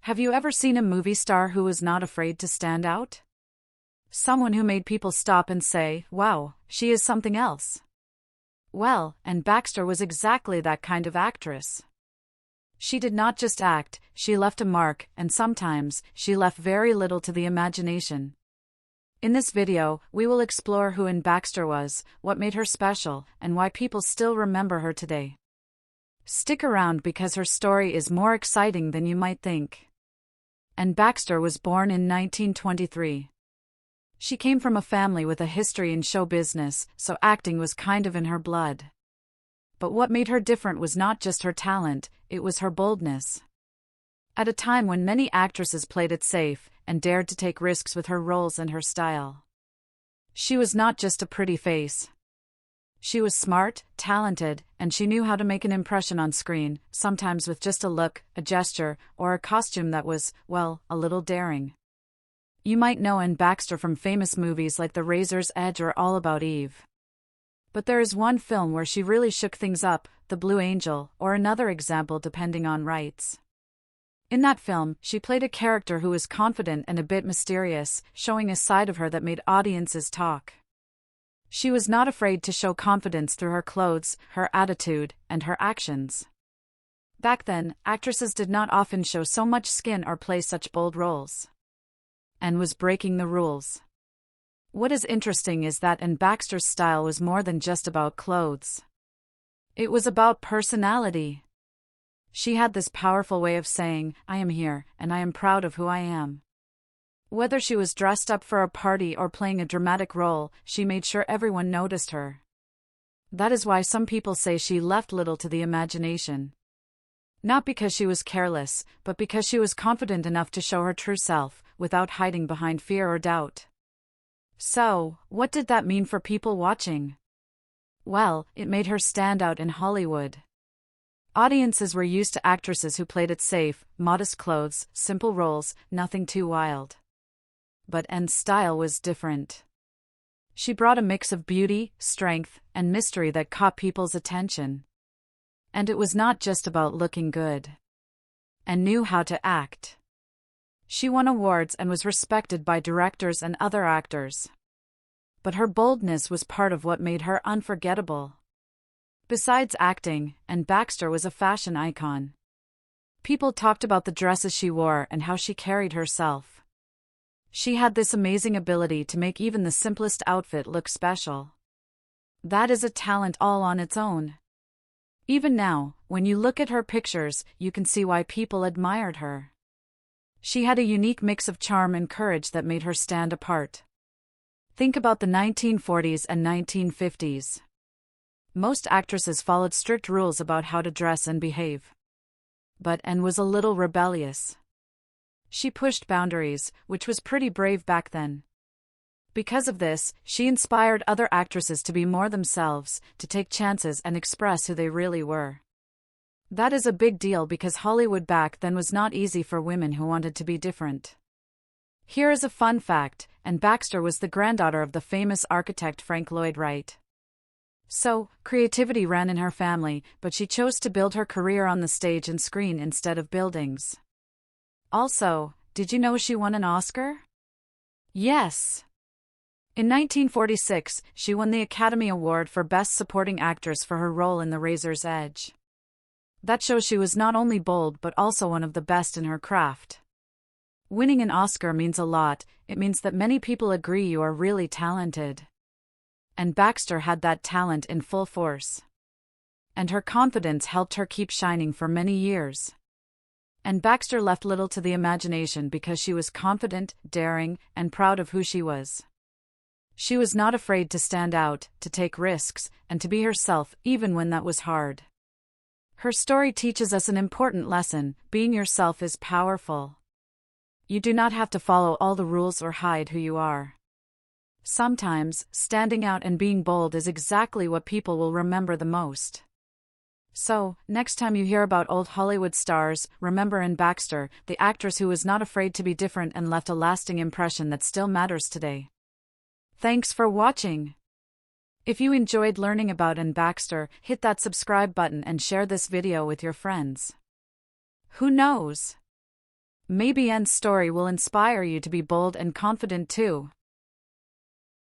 Have you ever seen a movie star who was not afraid to stand out? Someone who made people stop and say, wow, she is something else. Well, and Baxter was exactly that kind of actress. She did not just act, she left a mark, and sometimes, she left very little to the imagination. In this video, we will explore who Anne Baxter was, what made her special, and why people still remember her today. Stick around because her story is more exciting than you might think. Anne Baxter was born in 1923. She came from a family with a history in show business, so acting was kind of in her blood. But what made her different was not just her talent, it was her boldness. At a time when many actresses played it safe and dared to take risks with her roles and her style. She was not just a pretty face. She was smart, talented, and she knew how to make an impression on screen, sometimes with just a look, a gesture, or a costume that was, well, a little daring. You might know Anne Baxter from famous movies like The Razor's Edge or All About Eve. But there is one film where she really shook things up, The Blue Angel, or another example depending on rights. In that film, she played a character who was confident and a bit mysterious, showing a side of her that made audiences talk. She was not afraid to show confidence through her clothes, her attitude, and her actions. Back then, actresses did not often show so much skin or play such bold roles. Anne was breaking the rules. What is interesting is that Anne Baxter's style was more than just about clothes. It was about personality. She had this powerful way of saying, I am here, and I am proud of who I am. Whether she was dressed up for a party or playing a dramatic role, she made sure everyone noticed her. That is why some people say she left little to the imagination. Not because she was careless, but because she was confident enough to show her true self, without hiding behind fear or doubt. So, what did that mean for people watching? Well, it made her stand out in Hollywood. Audiences were used to actresses who played it safe, modest clothes, simple roles, nothing too wild. But Anne's style was different. She brought a mix of beauty, strength, and mystery that caught people's attention. And it was not just about looking good. Anne knew how to act. She won awards and was respected by directors and other actors. But her boldness was part of what made her unforgettable. Besides acting, Anne Baxter was a fashion icon. People talked about the dresses she wore and how she carried herself. She had this amazing ability to make even the simplest outfit look special. That is a talent all on its own. Even now, when you look at her pictures, you can see why people admired her. She had a unique mix of charm and courage that made her stand apart. Think about the 1940s and 1950s. Most actresses followed strict rules about how to dress and behave. But Anne was a little rebellious. She pushed boundaries, which was pretty brave back then. Because of this, she inspired other actresses to be more themselves, to take chances and express who they really were. That is a big deal because Hollywood back then was not easy for women who wanted to be different. Here is a fun fact, Anne Baxter was the granddaughter of the famous architect Frank Lloyd Wright. So, creativity ran in her family, but she chose to build her career on the stage and screen instead of buildings. Also, did you know she won an Oscar? Yes! In 1946, she won the Academy Award for Best Supporting Actress for her role in The Razor's Edge. That shows she was not only bold but also one of the best in her craft. Winning an Oscar means a lot, it means that many people agree you are really talented. And Baxter had that talent in full force. And her confidence helped her keep shining for many years. And Baxter left little to the imagination because she was confident, daring, and proud of who she was. She was not afraid to stand out, to take risks, and to be herself even when that was hard. Her story teaches us an important lesson: being yourself is powerful. You do not have to follow all the rules or hide who you are. Sometimes, standing out and being bold is exactly what people will remember the most. So, next time you hear about old Hollywood stars, remember Anne Baxter, the actress who was not afraid to be different and left a lasting impression that still matters today. Thanks for watching. If you enjoyed learning about Anne Baxter, hit that subscribe button and share this video with your friends. Who knows? Maybe Anne's story will inspire you to be bold and confident too.